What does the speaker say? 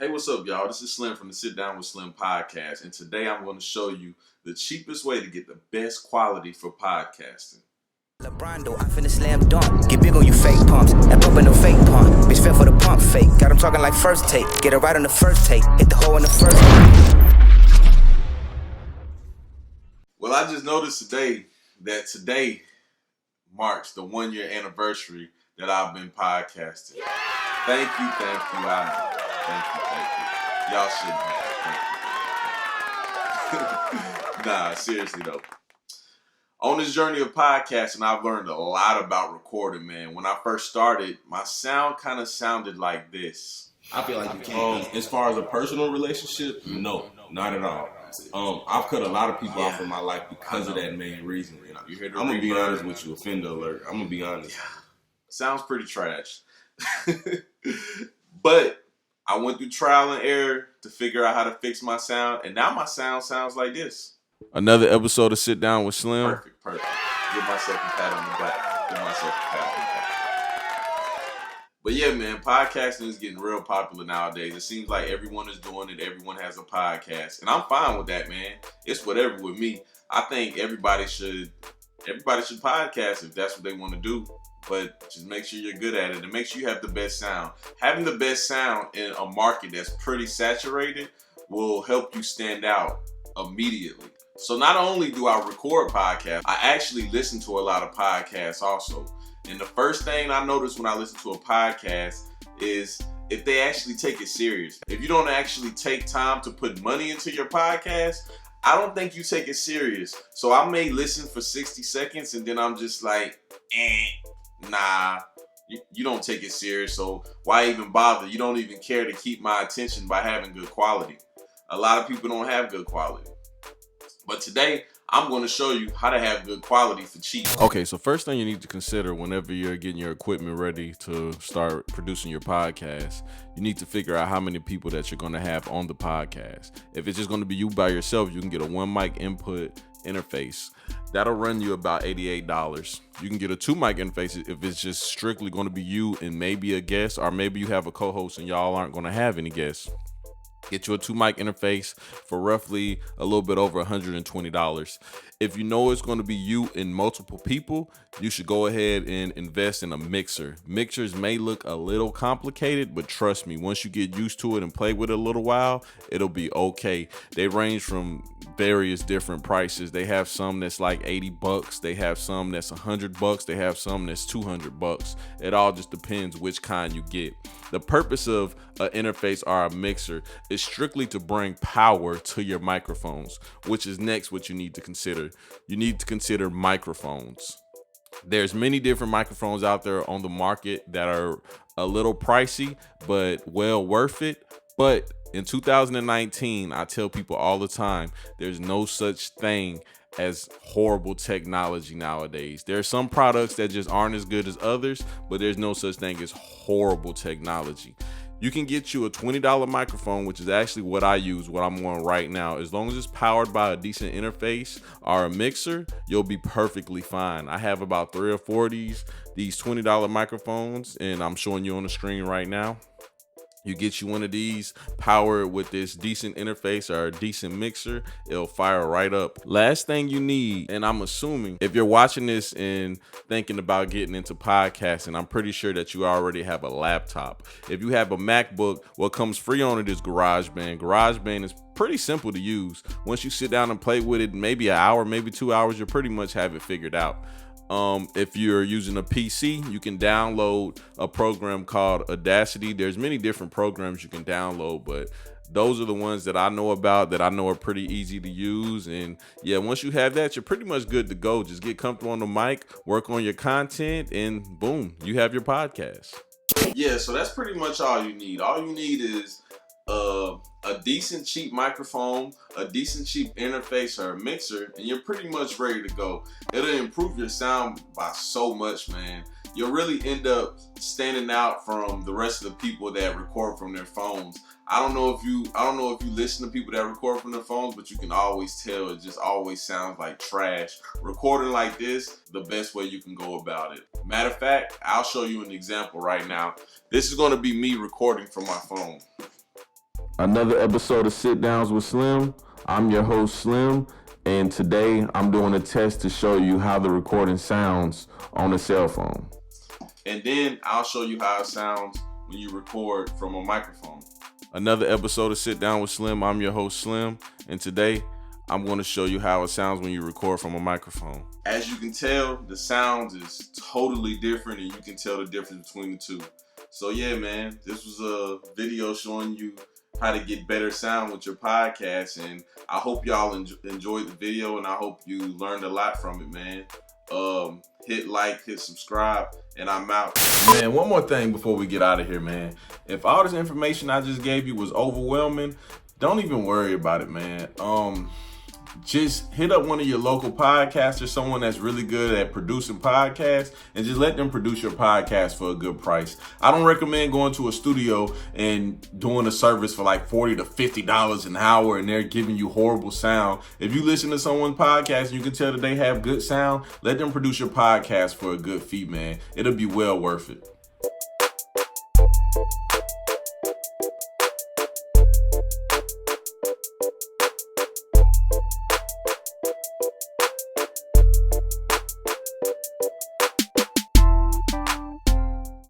Hey, what's up, y'all? This is Slim from the Sit Down with Slim podcast, and today I'm going to show you the cheapest way to get the best quality for podcasting. LeBron, I finna slam dunk. Get big on you fake pumps. That pump in the fake pump. Bitch fell for the pump fake. Got him talking like first take. Get it right on the first take. Hit the hole in the first take. Well, I just noticed today that today marks the 1 year anniversary that I've been podcasting. Yeah! Thank you. I know. Thank you. Y'all shouldn't have. Thank you. Nah, seriously though. On this journey of podcasting, I've learned a lot about recording, man. When I first started, my sound kind of sounded like this. I feel like you can't. As far as a personal relationship, no, not at all. I've cut a lot of people off in my life because of that main reason. I'm gonna be honest with you, offender alert. I'm gonna be honest. Sounds pretty trash. But I went through trial and error to figure out how to fix my sound, and now my sound sounds like this. Another episode of Sit Down with Slim. Perfect. Give myself a pat on the back. But yeah, man, podcasting is getting real popular nowadays. It seems like everyone is doing it. Everyone has a podcast. And I'm fine with that, man. It's whatever with me. I think everybody should podcast if that's what they want to do. But just make sure you're good at it and make sure you have the best sound. Having the best sound in a market that's pretty saturated will help you stand out immediately. So not only do I record podcasts, I actually listen to a lot of podcasts also. And the first thing I notice when I listen to a podcast is if they actually take it serious. If you don't actually take time to put money into your podcast, I don't think you take it serious. So I may listen for 60 seconds and then I'm just like, nah, you don't take it serious. So why even bother? You don't even care to keep my attention by having good quality. A lot of people don't have good quality. But today, I'm going to show you how to have good quality for cheap. Okay, so first thing you need to consider whenever you're getting your equipment ready to start producing your podcast, you need to figure out how many people that you're going to have on the podcast. If it's just going to be you by yourself, you can get a one mic input interface. That'll run you about $88. You can get a two mic interface if it's just strictly going to be you and maybe a guest, or maybe you have a co-host and y'all aren't going to have any guests. Get you a two mic interface for roughly a little bit over $120. If you know it's going to be you and multiple people, you should go ahead and invest in a mixer. Mixers may look a little complicated, but trust me, once you get used to it and play with it a little while, it'll be okay. They range from various different prices. They have some that's like $80. They have some that's $100. They have some that's $200. It all just depends which kind you get. The purpose of an interface or a mixer is strictly to bring power to your microphones, which is next what you need to consider. You need to consider microphones. There's many different microphones out there on the market that are a little pricey, but well worth it. But in 2019, I tell people all the time, there's no such thing as horrible technology nowadays. There are some products that just aren't as good as others, but there's no such thing as horrible technology. You can get you a $20 microphone, which is actually what I use, what I'm on right now. As long as it's powered by a decent interface or a mixer, you'll be perfectly fine. I have about 3 or 4 of these $20 microphones, and I'm showing you on the screen right now. You get you one of these powered with this decent interface or a decent mixer, it'll fire right up. Last thing you need, and I'm assuming if you're watching this and thinking about getting into podcasting, I'm pretty sure that you already have a laptop. If you have a MacBook, what comes free on it is GarageBand. GarageBand is pretty simple to use. Once you sit down and play with it, maybe an hour, maybe 2 hours, you'll pretty much have it figured out. If you're using a PC, you can download a program called Audacity. There's many different programs you can download, but those are the ones that I know about that I know are pretty easy to use. And yeah, once you have that, you're pretty much good to go. Just get comfortable on the mic, work on your content, and boom, you have your podcast. Yeah, so that's pretty much all you need. All you need is a decent cheap microphone, a decent cheap interface or a mixer, and you're pretty much ready to go. It'll improve your sound by so much, man. You'll really end up standing out from the rest of the people that record from their phones. I don't know if you listen to people that record from their phones, but you can always tell it just always sounds like trash. Recording like this, the best way you can go about it. Matter of fact, I'll show you an example right now. This is going to be me recording from my phone. Another episode of Sit Downs with Slim. I'm your host, Slim, and today I'm doing a test to show you how the recording sounds on a cell phone. And then I'll show you how it sounds when you record from a microphone. Another episode of Sit Down with Slim. I'm your host, Slim, and today I'm going to show you how it sounds when you record from a microphone. As you can tell, the sound is totally different, and you can tell the difference between the two. So yeah, man, this was a video showing you how to get better sound with your podcast, and I hope y'all enjoyed the video, and I hope you learned a lot from it, man. Hit like, hit subscribe, and I'm out. Man, one more thing before we get out of here, man. If all this information I just gave you was overwhelming, don't even worry about it, man. Just hit up one of your local podcasters, someone that's really good at producing podcasts, and just let them produce your podcast for a good price. I don't recommend going to a studio and doing a service for like $40 to $50 an hour and they're giving you horrible sound. If you listen to someone's podcast and you can tell that they have good sound, let them produce your podcast for a good fee, man. It'll be well worth it.